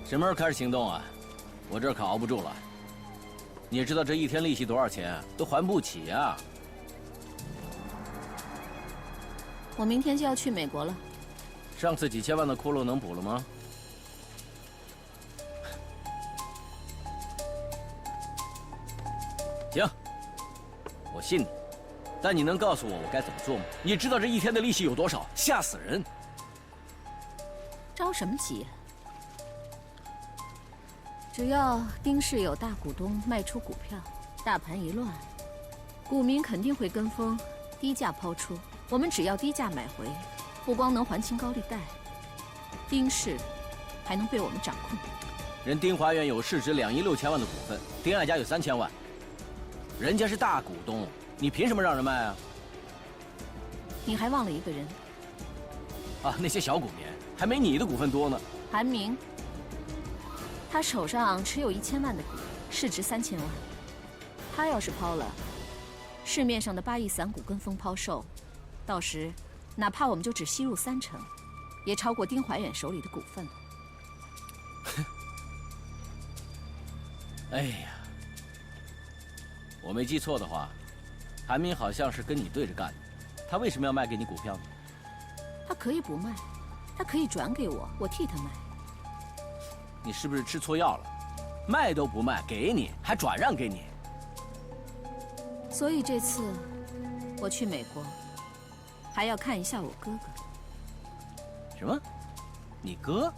什么时候开始行动啊？我这儿可熬不住了。你知道这一天利息多少钱？都还不起啊！我明天就要去美国了。上次几千万的窟窿能补了吗？行，我信你。但你能告诉我该怎么做吗？你知道这一天的利息有多少？吓死人！着什么急？只要丁氏有大股东卖出股票，大盘一乱，股民肯定会跟风低价抛出。我们只要低价买回，不光能还清高利贷，丁氏还能被我们掌控。人丁华远有市值2亿6千万的股份，丁爱家有3000万，人家是大股东，你凭什么让人卖啊？你还忘了一个人啊，那些小股民还没你的股份多呢。韩明，他手上持有1000万的股，市值3000万。他要是抛了，市面上的8亿散股跟风抛售，到时哪怕我们就只吸入30%，也超过丁怀远手里的股份了。哎呀，我没记错的话，韩明好像是跟你对着干的。他为什么要卖给你股票呢？他可以不卖，他可以转给我，我替他卖。你是不是吃错药了？卖都不卖，给你还转让给你。所以这次我去美国，还要看一下我哥哥。什么？你哥？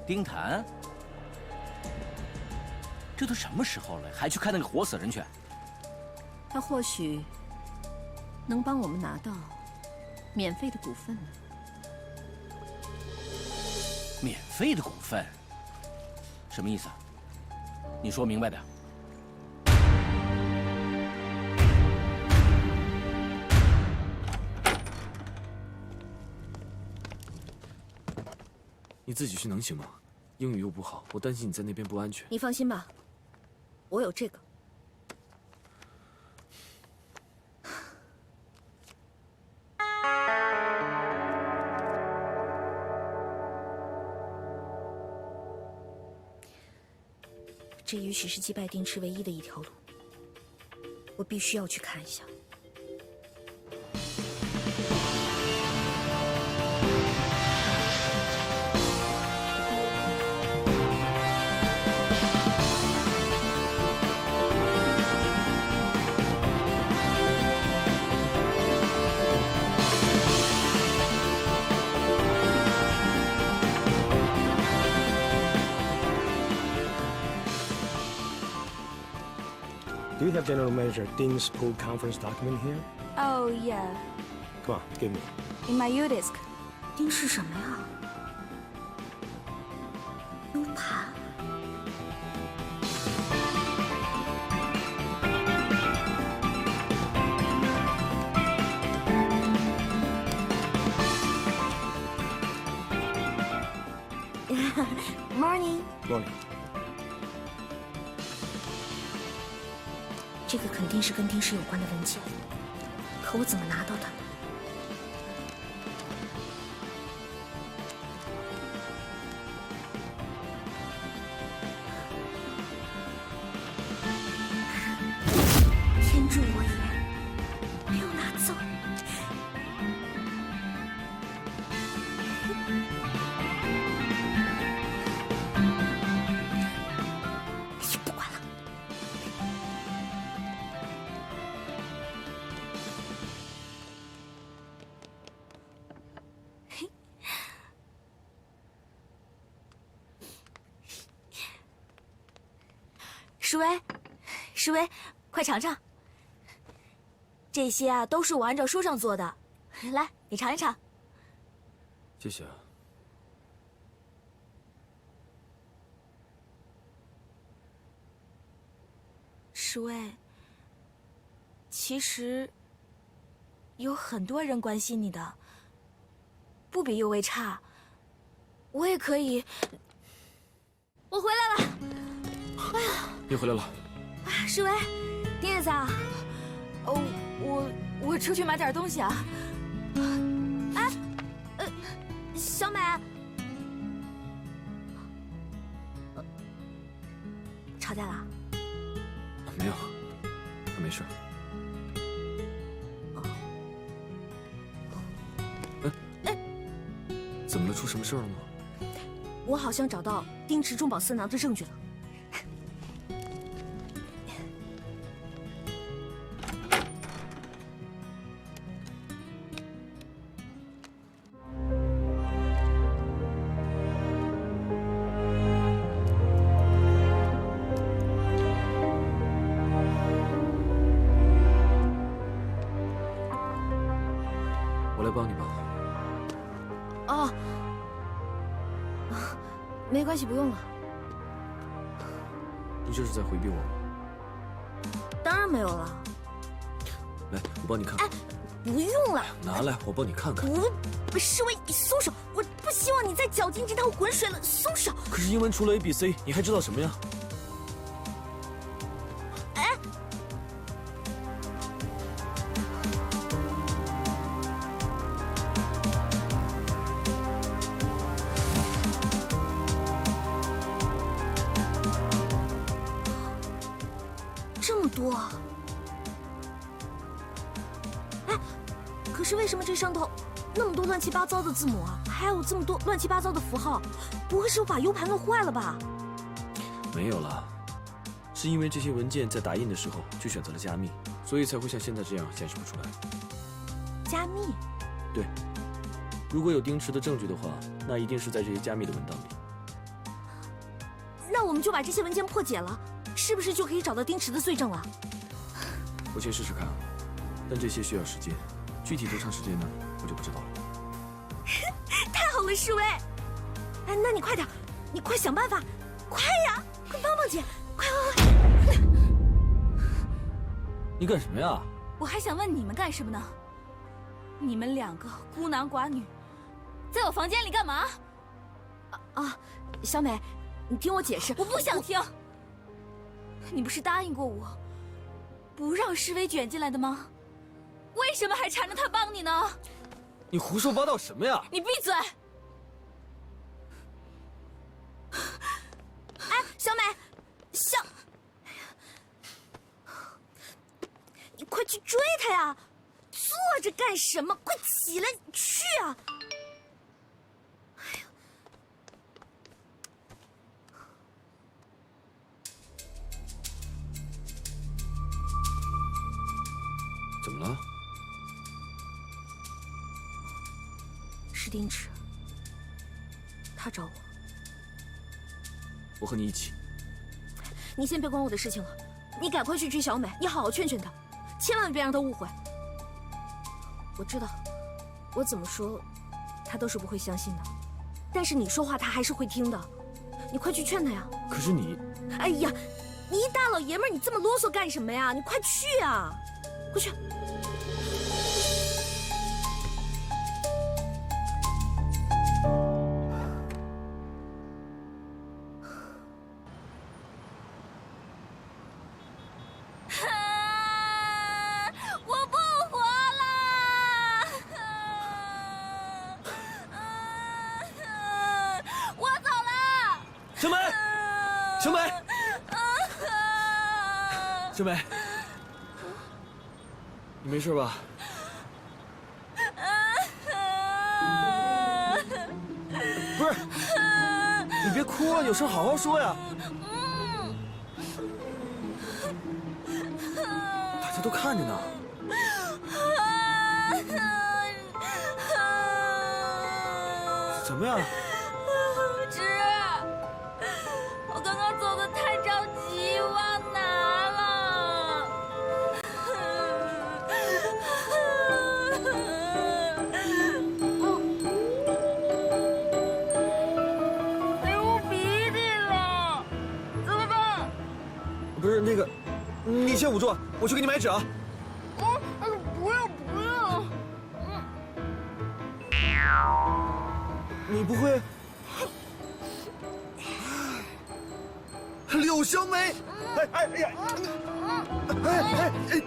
丁谈？这都什么时候了，还去看那个活死人去？他或许能帮我们拿到免费的股份呢。免费的股份？什么意思啊？你说明白点。你自己去能行吗？英语又不好，我担心你在那边不安全。你放心吧，我有这个。这也许是击败丁氏唯一的一条路，我必须要去看一下。Do you have General Manager Ding's pool conference document here? Oh, yeah. Come on, give me. In my U-Disc. 丁是什么呀？U 盘。Morning. Morning. 这个肯定是跟丁氏有关的文件，可我怎么拿到的？天助我也，没有拿走。不管了。舒薇，舒薇，快尝尝。这些啊，都是我按照书上做的。来，你尝一尝。谢谢啊。舒薇，其实有很多人关心你的，不比右卫差。我也可以。我回来了。哎呀！你回来了。舒薇，丁爷子啊，我出去买点东西啊。哎，小美，事。怎么了？出什么事了吗？我好像找到丁池中饱私囊的证据了。我来帮你吧。哦，没关系，不用了。你这是在回避我吗？当然没有了。来，我帮你看。哎，不用了。拿来，我帮你看看。不，世威，你松手！我不希望你再搅进这趟浑水了，松手！可是英文除了 ABC， 你还知道什么呀？哎，这么多！哎，可是为什么这上头那么多乱七八糟的字母啊？还有这么多乱七八糟的符号？不会是我把 U 盘弄坏了吧？没有啦，是因为这些文件在打印的时候就选择了加密，所以才会像现在这样显示不出来。加密？对，如果有丁池的证据的话，那一定是在这些加密的文档里。那我们就把这些文件破解了，是不是就可以找到丁池的罪证了？我先试试看，但这些需要时间，具体多长时间呢？我就不知道了。太好了，世威！哎，那你快点，你快想办法，快呀，快帮帮姐，快！你干什么呀？我还想问你们干什么呢？你们两个孤男寡女，在我房间里干嘛？啊，小美，你听我解释。我不想听。你不是答应过我，不让世威卷进来的吗？为什么还缠着他帮你呢？你胡说八道什么呀？你闭嘴！哎，小美，你快去追他呀！坐着干什么？快起来，去啊！怎么了？是丁池，他找我。我和你一起。你先别管我的事情了，你赶快去追小美，你好好劝劝她，千万别让她误会。我知道，我怎么说，她都是不会相信的，但是你说话她还是会听的，你快去劝她呀！可是你……哎呀，你一大老爷们儿，你这么啰嗦干什么呀？你快去啊！快去！我不活了！我走了！小美，小美，小美，你没事吧？不是，你别哭了，有事好好说呀。大家都看着呢。怎么样？芝，我刚刚走的太着急，忘拿了。流鼻涕了，怎么办？不是那个，你先捂住，我去给你买纸啊。不要不要。你不会？柳小美，哎哎哎呀，哎哎哎！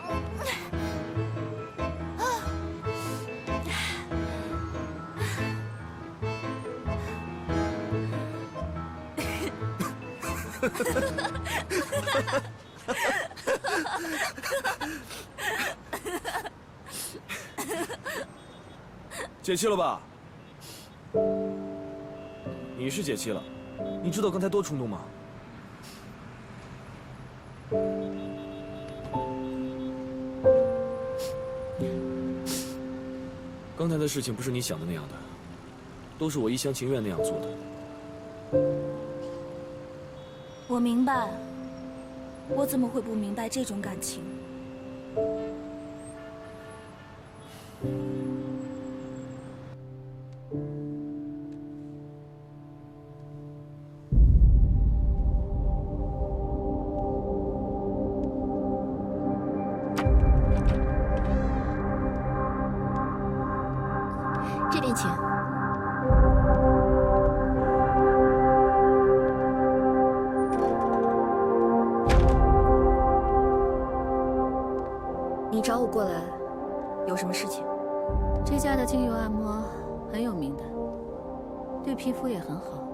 解气了吧？你是解气了，你知道刚才多冲动吗？刚才的事情不是你想的那样的，都是我一厢情愿那样做的。我明白，我怎么会不明白这种感情？这边请。你找我过来，有什么事情？这家的精油按摩很有名的，对皮肤也很好，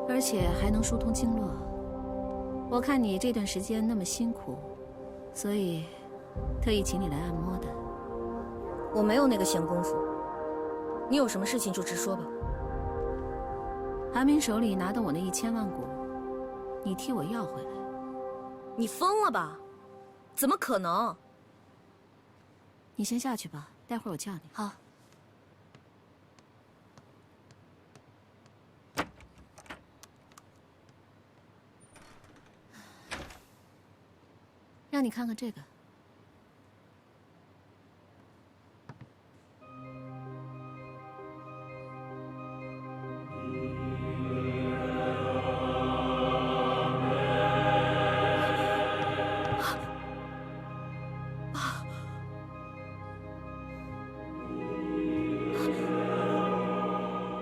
而且还能疏通经络。我看你这段时间那么辛苦，所以特意请你来按摩的。我没有那个闲工夫。你有什么事情就直说吧。韩明手里拿到我那1000万股，你替我要回来。你疯了吧？怎么可能？你先下去吧，待会儿我叫你。好。让你看看这个。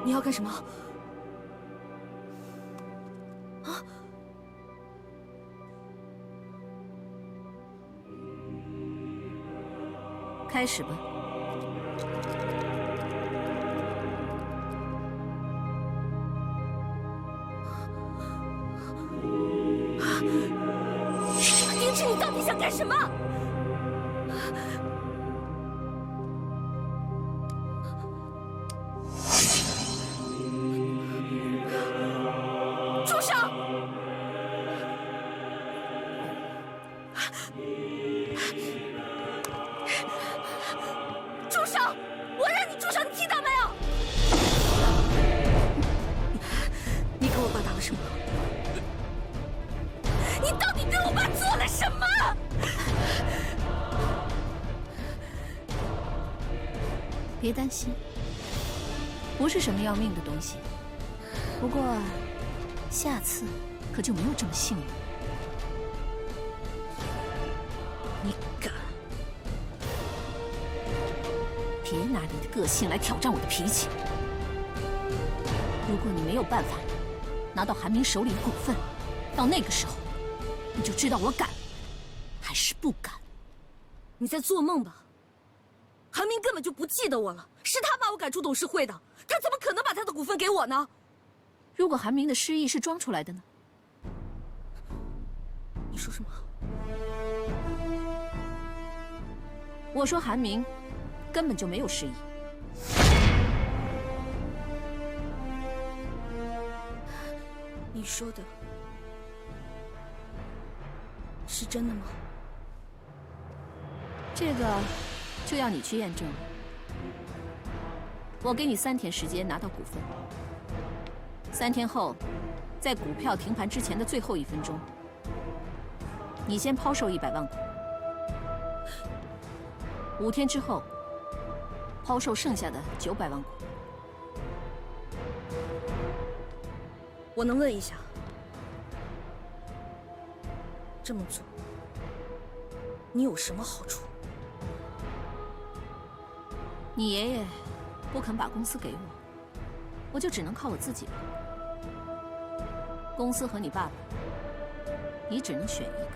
你要干什么？啊！开始吧。丁志，你到底想干什么？住手！住手！我让你住手，你听到没有？你给我爸打了什么？你到底对我爸做了什么？别担心，不是什么要命的东西。不过，下次可就没有这么幸运。你敢？别拿你的个性来挑战我的脾气。如果你没有办法拿到韩明手里的股份，到那个时候，你就知道我敢还是不敢。你在做梦吧？韩明根本就不记得我了，是他把我赶出董事会的，他怎么可能把他的股份给我呢？如果韩明的失忆是装出来的呢？你说什么？我说韩明根本就没有失忆。你说的是真的吗？这个就要你去验证了。我给你3天时间拿到股份。3天后，在股票停盘之前的最后1分钟，你先抛售100万股。5天之后，抛售剩下的900万股。我能问一下，这么做你有什么好处？你爷爷不肯把公司给我，我就只能靠我自己了。公司和你爸爸，你只能选一个。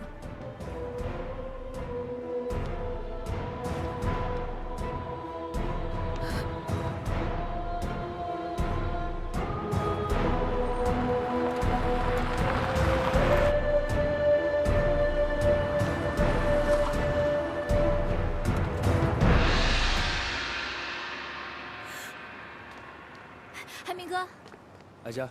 哀家。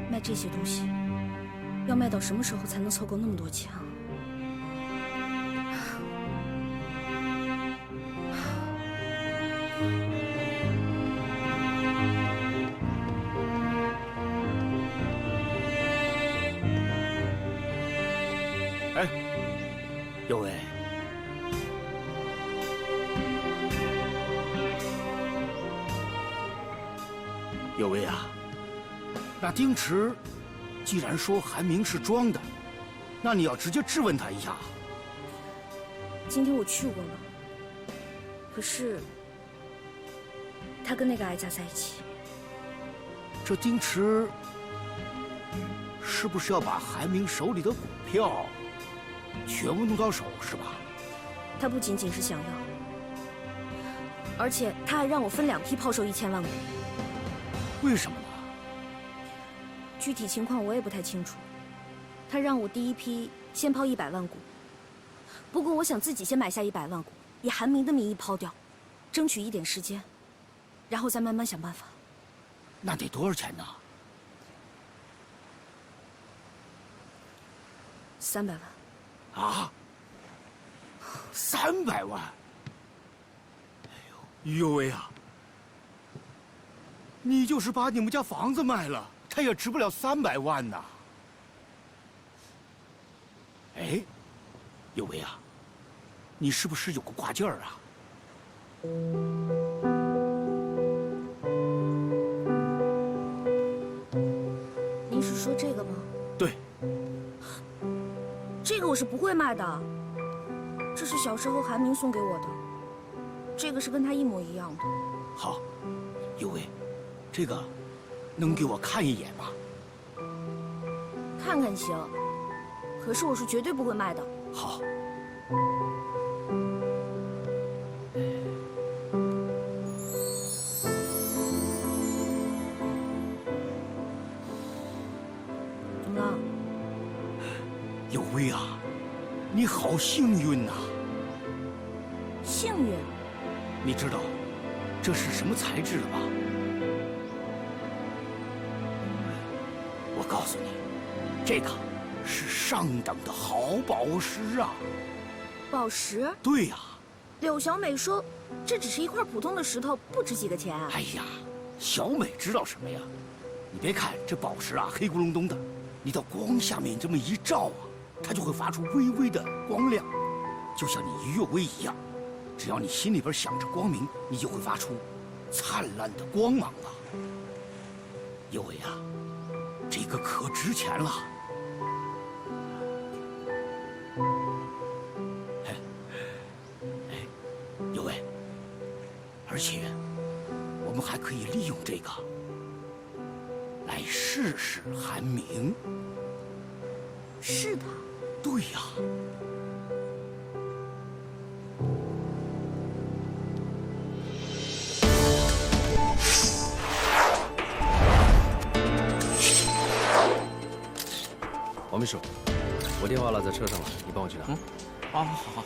卖这些东西，要卖到什么时候才能凑够那么多钱啊？哎，有为，有为啊！那丁池既然说韩明是装的，那你要直接质问他一下。今天我去过了，可是他跟那个哀家在一起。这丁池是不是要把韩明手里的股票全部弄到手，是吧？他不仅仅是想要，而且他还让我分2批抛售1000万股。为什么呢？具体情况我也不太清楚。他让我第1批先抛100万股，不过我想自己先买下100万股，以韩明的名义抛掉，争取一点时间，然后再慢慢想办法。那得多少钱呢？300万。啊？300万！哎呦，于有为啊，你就是把你们家房子卖了，它也值不了300万呐。哎，有为啊，你是不是有个挂件儿啊？您是说这个吗？对。这个我是不会卖的，这是小时候韩明送给我的，这个是跟他一模一样的。好，有为，这个能给我看一眼吗？看看行，可是我是绝对不会卖的。好。怎么了？有为啊，你好幸运呐！幸运？你知道这是什么材质的吧？我告诉你，这个是上等的好宝石啊！宝石？对呀。柳小美说，这只是一块普通的石头，不值几个钱啊。哎呀，小美知道什么呀？你别看这宝石啊黑咕隆咚的，你到光下面这么一照啊，它就会发出微微的光亮，就像你于有为一样。只要你心里边想着光明，你就会发出灿烂的光芒啊！有为啊，这个可值钱了。有为，而且我们还可以利用这个来试试韩明。是的。对呀。王秘书，我电话落在车上了，你帮我去拿。好好好。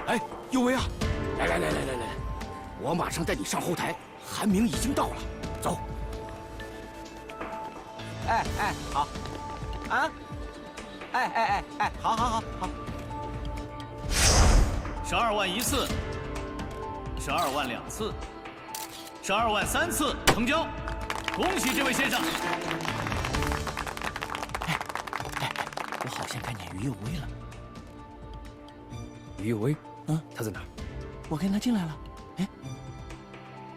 哎，有为啊！来，我马上带你上后台。韩明已经到了，走。哎，好。啊！哎，好。12万1次，12万2次，12万3次，成交！恭喜这位先生。我好像看见于有为了。于有为？他在哪儿？我跟他进来了。哎，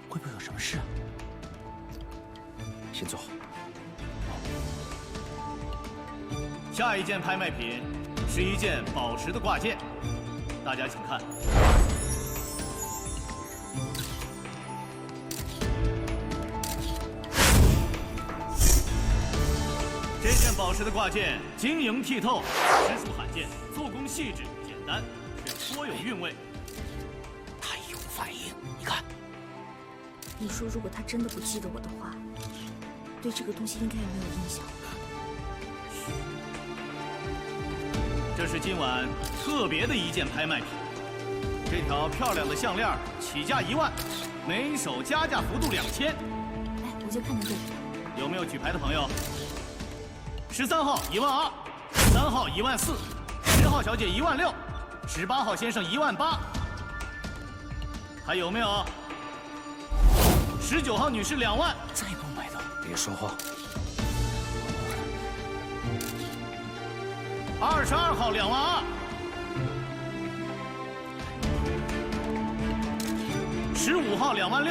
会不会有什么事啊？先坐好。下一件拍卖品是一件宝石的挂件，大家请看。这件宝石的挂件晶莹剔透，实属罕见，做工细致简单，却颇有韵味。他有反应，你看。你说，如果他真的不记得我的话，对这个东西应该也没有印象。这是今晚特别的一件拍卖品，这条漂亮的项链起价1万，每手加价幅度2000。哎，我就看看这个。有没有举牌的朋友？13号12000，3号14000，10号小姐16000，18号先生18000。还有没有？19号女士2万。再不买的，别说话。 22号2万2，15号2万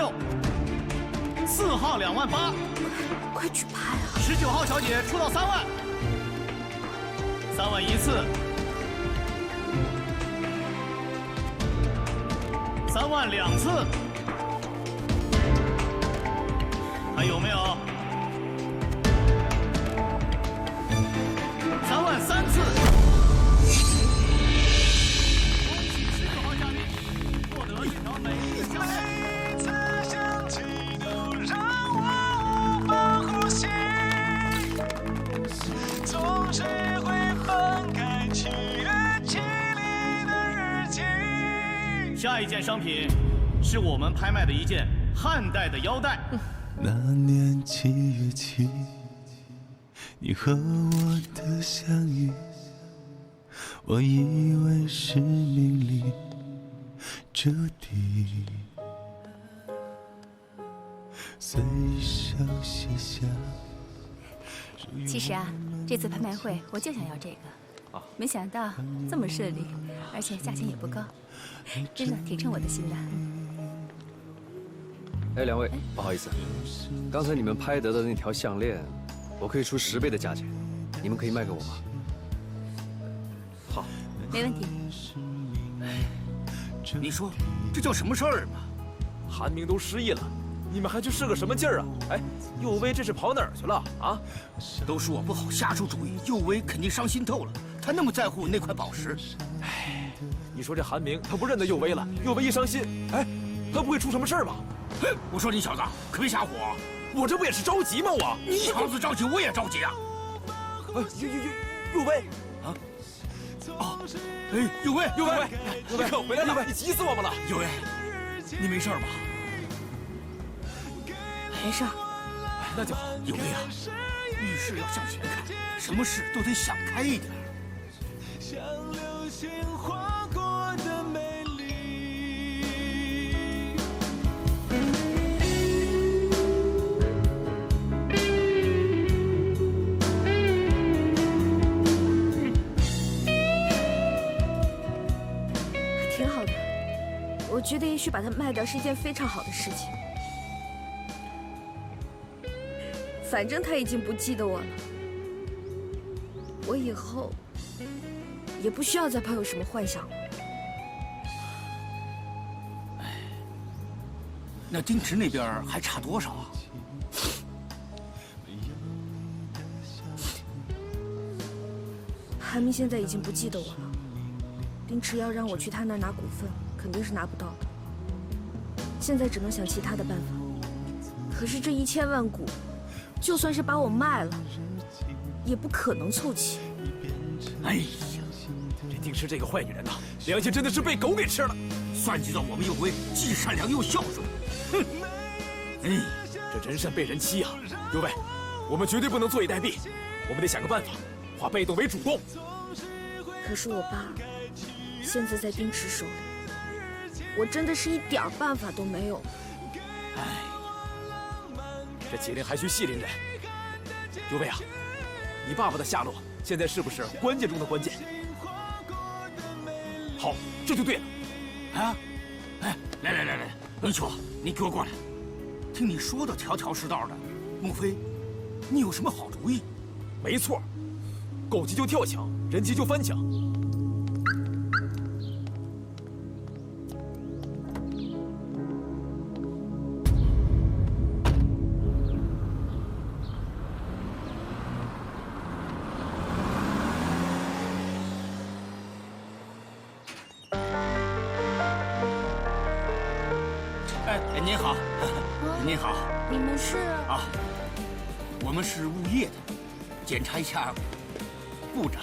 6，4号2万8，快举牌啊！19号小姐出到3万，3万一次，3万2次，还有没有？3万3次。 下一件商品是我们拍卖的一件汉代的腰带。那年7月7，你和我的相遇，我以为是命里注定。随手写下。其实啊，这次拍卖会我就想要这个，没想到这么顺利，而且价钱也不高，真的挺称我的心的。哎，两位，不好意思，刚才你们拍得的那条项链，我可以出10倍的价钱，你们可以卖给我吗？好，没问题。你说这叫什么事儿嘛？韩明都失忆了，你们还去试个什么劲儿啊？哎，佑威这是跑哪儿去了啊？都是我不好，瞎出主意。佑威肯定伤心透了，他那么在乎那块宝石。哎，你说这韩明他不认得佑威了，佑威一伤心，哎，他不会出什么事儿吧？哼，我说你小子可别瞎火，我这不也是着急吗？我你小子着急，我也着急啊。佑威啊！哦，哎，佑威，你可回来了，你急死我们了。佑威，你没事吧？没事。那就好。佑威啊，遇事要向前看，什么事都得想开一点。像流星划过的美丽。挺好的，我觉得也许把它卖掉是一件非常好的事情。反正他已经不记得我了，我以后也不需要再抱有什么幻想了。哎，那丁池那边还差多少啊？韩明现在已经不记得我了，丁池要让我去他那儿拿股份，肯定是拿不到的。现在只能想其他的办法。可是这1000万股，就算是把我卖了，也不可能凑齐。哎呀，这丁池这个坏女人呐，良心真的是被狗给吃了。算计到我们佑威，既善良又孝顺。哼！哎，这人善被人欺啊！佑威，我们绝对不能坐以待毙，我们得想个办法，化被动为主动。可是我爸现在在丁池手里，我真的是一点办法都没有。哎，这吉林还需细林人。佑威啊，你爸爸的下落现在是不是关键中的关键？好，这就对了。啊，哎，来，李秋，你给我过来。听你说的条条是道的，莫非你有什么好主意？没错，狗急就跳墙，人急就翻墙。哎，您好，您好。你们是？啊，我们是物业的，检查一下故障。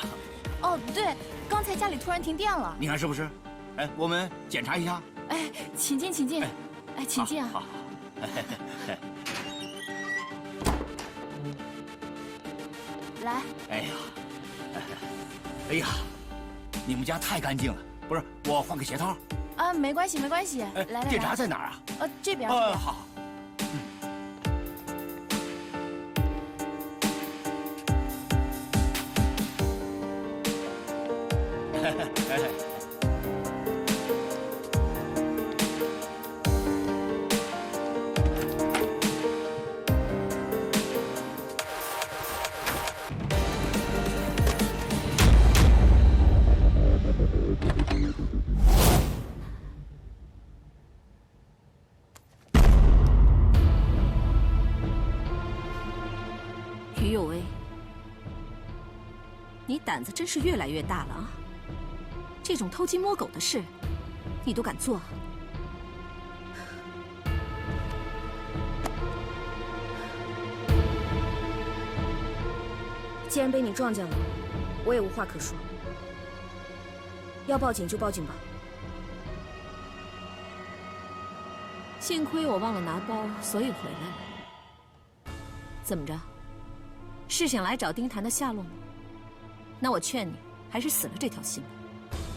哦，对，刚才家里突然停电了。你看是不是？哎，我们检查一下。哎，请进，请进。哎，请进啊。好。来。哎呀，你们家太干净了。不是，我换个鞋套。啊，没关系，没关系。哎，来，检查在哪儿啊？这边。好。于有为，你胆子真是越来越大了啊！这种偷鸡摸狗的事，你都敢做啊？既然被你撞见了，我也无话可说。要报警就报警吧。幸亏我忘了拿包，所以回来了。怎么着？是想来找丁檀的下落吗？那我劝你，还是死了这条心吧。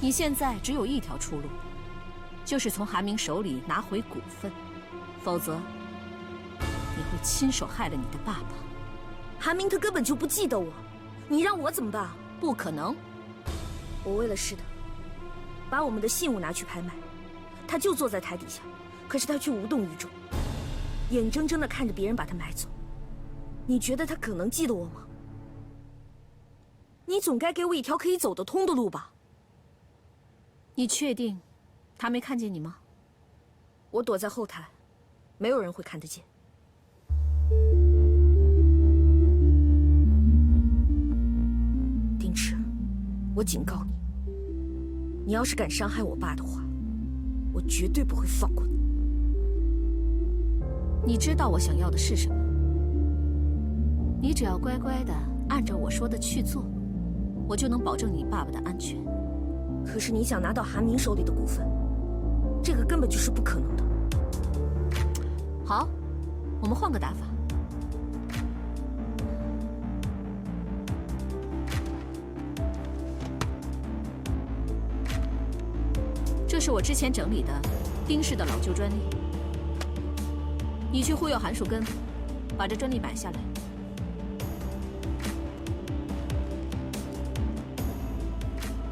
你现在只有一条出路，就是从韩明手里拿回股份，否则你会亲手害了你的爸爸。韩明他根本就不记得我，你让我怎么办？不可能。我为了是的，把我们的信物拿去拍卖，他就坐在台底下，可是他却无动于衷，眼睁睁地看着别人把他买走。你觉得他可能记得我吗？你总该给我一条可以走得通的路吧？你确定他没看见你吗？我躲在后台，没有人会看得见。丁池，我警告你，你要是敢伤害我爸的话，我绝对不会放过你。你知道我想要的是什么？你只要乖乖的按照我说的去做，我就能保证你爸爸的安全。可是你想拿到韩明手里的股份，这个根本就是不可能的。好，我们换个打法。这是我之前整理的丁氏的老旧专利，你去忽悠韩树根，把这专利买下来。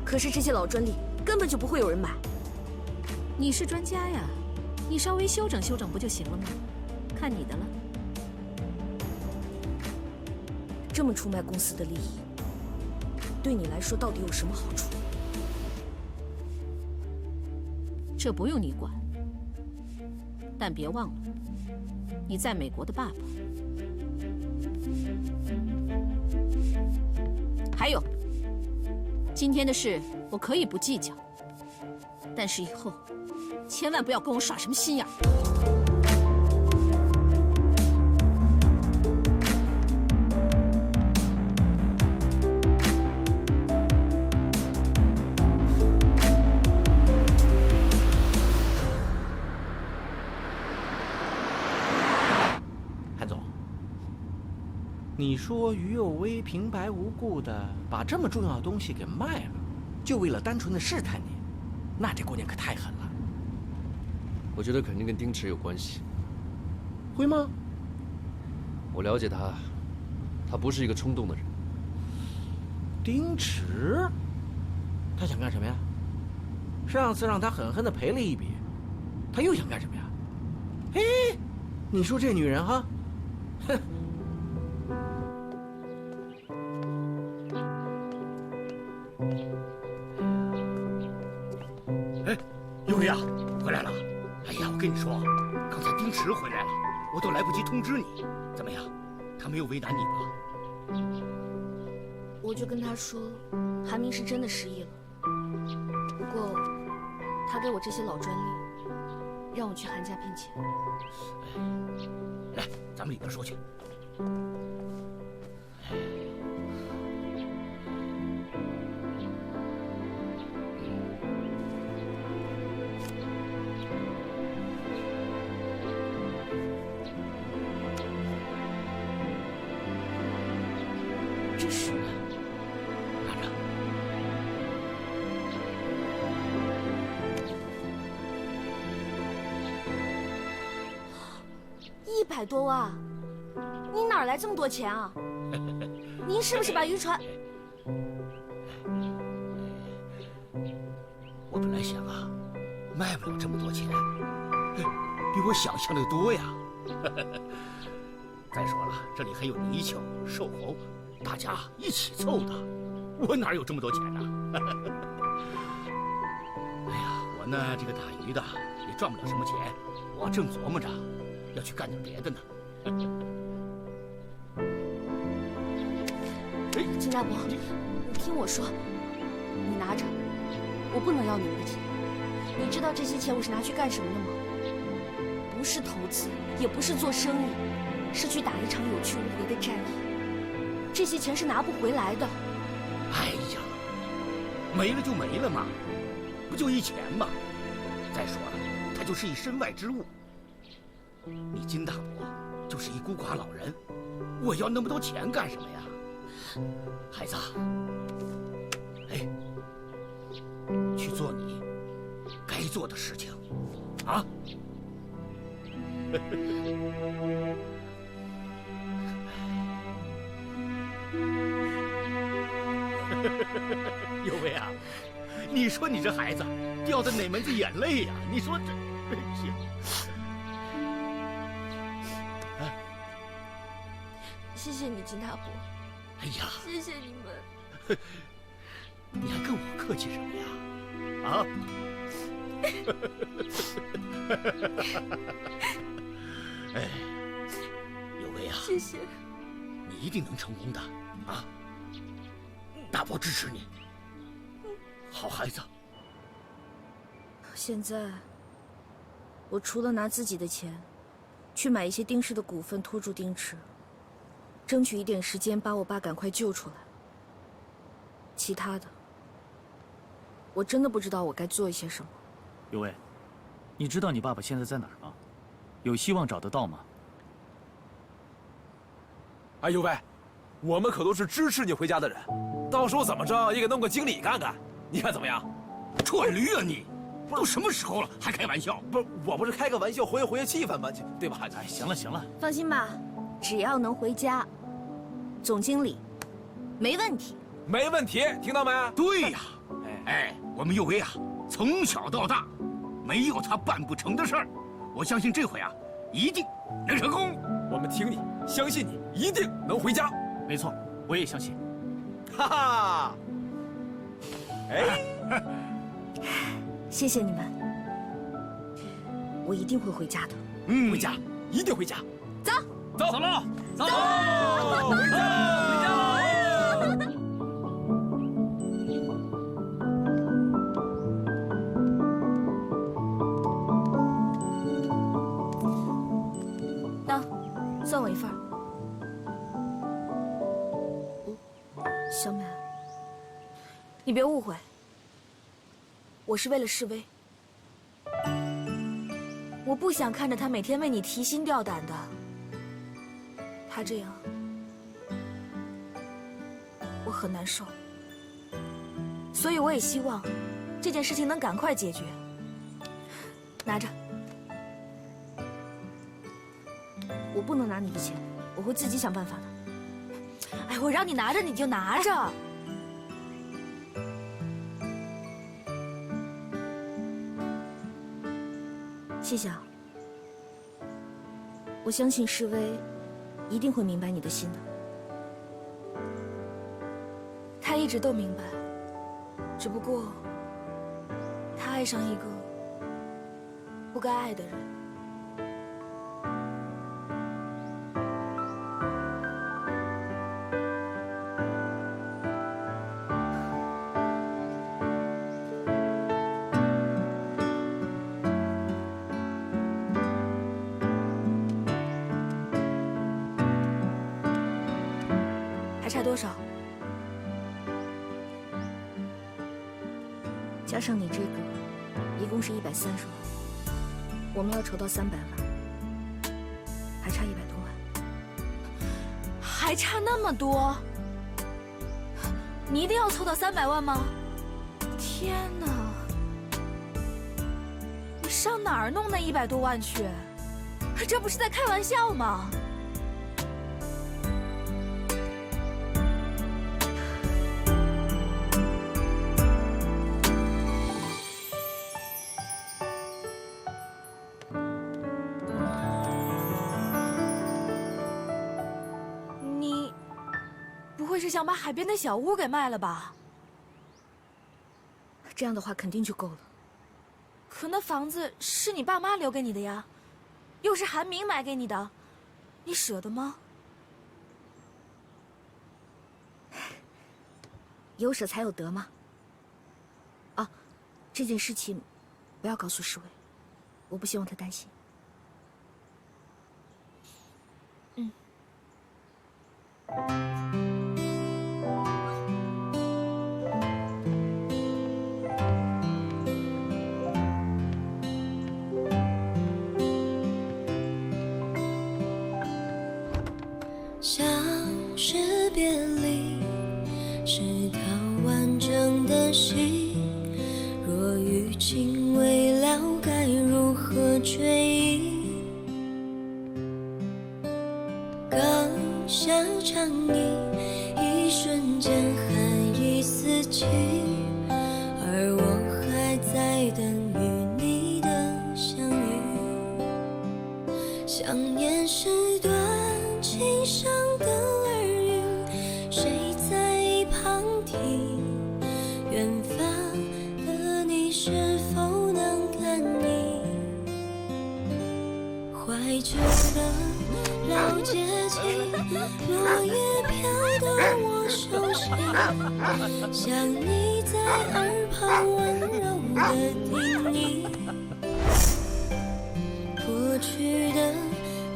可是这些老专利根本就不会有人买。你是专家呀，你稍微修整修整不就行了吗？看你的了。这么出卖公司的利益，对你来说到底有什么好处？这不用你管，但别忘了，你在美国的爸爸。还有。今天的事我可以不计较，但是以后千万不要跟我耍什么心眼儿。韩总，你说于有为平白无故的把这么重要的东西给卖了，就为了单纯的试探你，那这姑娘可太狠了。我觉得肯定跟丁池有关系。会吗？我了解他，他不是一个冲动的人。丁池，他想干什么呀？上次让他狠狠的赔了一笔，他又想干什么呀？哎，你说这女人哈，哼。我都来不及通知你。怎么样？他没有为难你吧？我就跟他说，韩明是真的失忆了。不过，他给我这些老专利，让我去韩家骗钱。来，咱们里边说去。这是拿着。100多万，你哪来这么多钱啊？您是不是把渔船？我本来想啊，卖不了这么多钱，比我想象的多呀。再说了，这里还有泥鳅、瘦猴，大家一起凑的，我哪有这么多钱呢？哎呀，我呢这个打鱼的也赚不了什么钱，我正琢磨着要去干点别的呢。金大伯，你听我说，你拿着，我不能要你们的钱。你知道这些钱我是拿去干什么的吗？不是投资，也不是做生意，是去打一场有去无回的战役。这些钱是拿不回来的。哎呀，没了就没了嘛，不就一钱吗？再说了，它就是一身外之物。你金大伯就是一孤寡老人，我要那么多钱干什么呀？孩子，哎，去做你该做的事情，啊！有为啊，你说你这孩子掉的哪门子眼泪呀？你说这，行。谢谢你，金大伯。哎呀，谢谢你们。你还跟我客气什么呀？啊？哎，有为啊！谢谢。你一定能成功的，啊！大伯支持你，好孩子。现在，我除了拿自己的钱，去买一些丁氏的股份拖住丁池，争取一点时间把我爸赶快救出来。其他的，我真的不知道我该做一些什么。有为，你知道你爸爸现在在哪儿吗？有希望找得到吗？哎，有为，我们可都是支持你回家的人，到时候怎么着也给弄个经理干干，你看怎么样？臭驴啊你！都什么时候了还开玩笑？不是，我不是开个玩笑，活跃活跃气氛吗？对吧？哎，行了行了，放心吧，只要能回家，总经理没问题。没问题，听到没？对呀，哎，我们有为啊，从小到大，没有他办不成的事儿。我相信这回啊，一定能成功。我们听你，相信你，一定能回家。没错，我也相信。哈哈，哎，谢谢你们，我一定会回家的。回家，一定回家。走，走，走了，走，回家，回家。算我一份儿。小美，你别误会，我是为了示威。我不想看着他每天为你提心吊胆的，他这样，我很难受。所以我也希望这件事情能赶快解决。拿着。我不能拿你的钱，我会自己想办法的。哎，我让你拿着你就拿着。谢谢啊，我相信施薇一定会明白你的心的。他一直都明白，只不过他爱上一个不该爱的人。差多少？加上你这个，一共是130万。我们要筹到300万，还差100多万。还差那么多？你一定要凑到300万吗？天哪！你上哪儿弄那100多万去？这不是在开玩笑吗？你不会是想把海边的小屋给卖了吧？这样的话肯定就够了。可那房子是你爸妈留给你的呀，又是韩明买给你的，你舍得吗？有舍才有得吗？啊，这件事情不要告诉世伟，我不希望他担心。像是别离，是套完整的戏。若余情未了，该如何追忆？刚下场意，一瞬间寒意四起，而我还在等与你的相遇。想念是段情伤的耳语，谁在一旁听？远方的你是否能感应？怀旧的老街景，落叶飘到我手心，像你在耳旁温柔的叮咛。过去的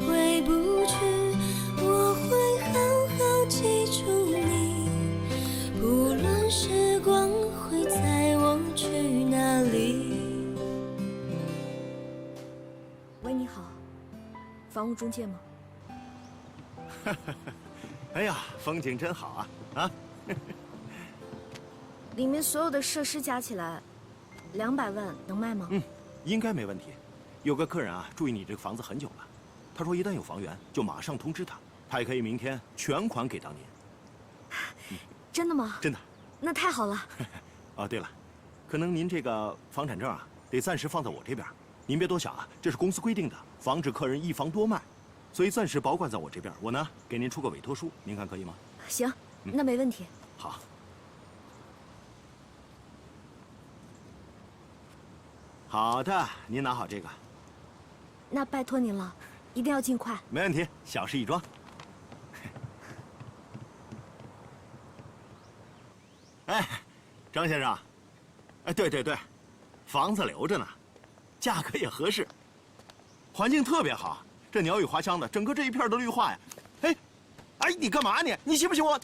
回不去，我会好好记住你，不论时光会载我去哪里。喂，你好，房屋中介吗？哎呀，风景真好啊！里面所有的设施加起来，200万能卖吗？应该没问题。有个客人啊，注意你这个房子很久了，他说一旦有房源，就马上通知他，他也可以明天全款给到您。真的吗？真的。那太好了。哦，对了，可能您这个房产证啊，得暂时放在我这边，您别多想啊，这是公司规定的，防止客人一房多卖，所以暂时保管在我这边。我呢，给您出个委托书，您看可以吗？行，那没问题。好。好的，您拿好这个。那拜托您了，一定要尽快。没问题，小事一桩。哎，张先生，哎，对，房子留着呢，价格也合适，环境特别好，这鸟语花香的，整个这一片的绿化呀。哎，你干嘛你？你信不信我？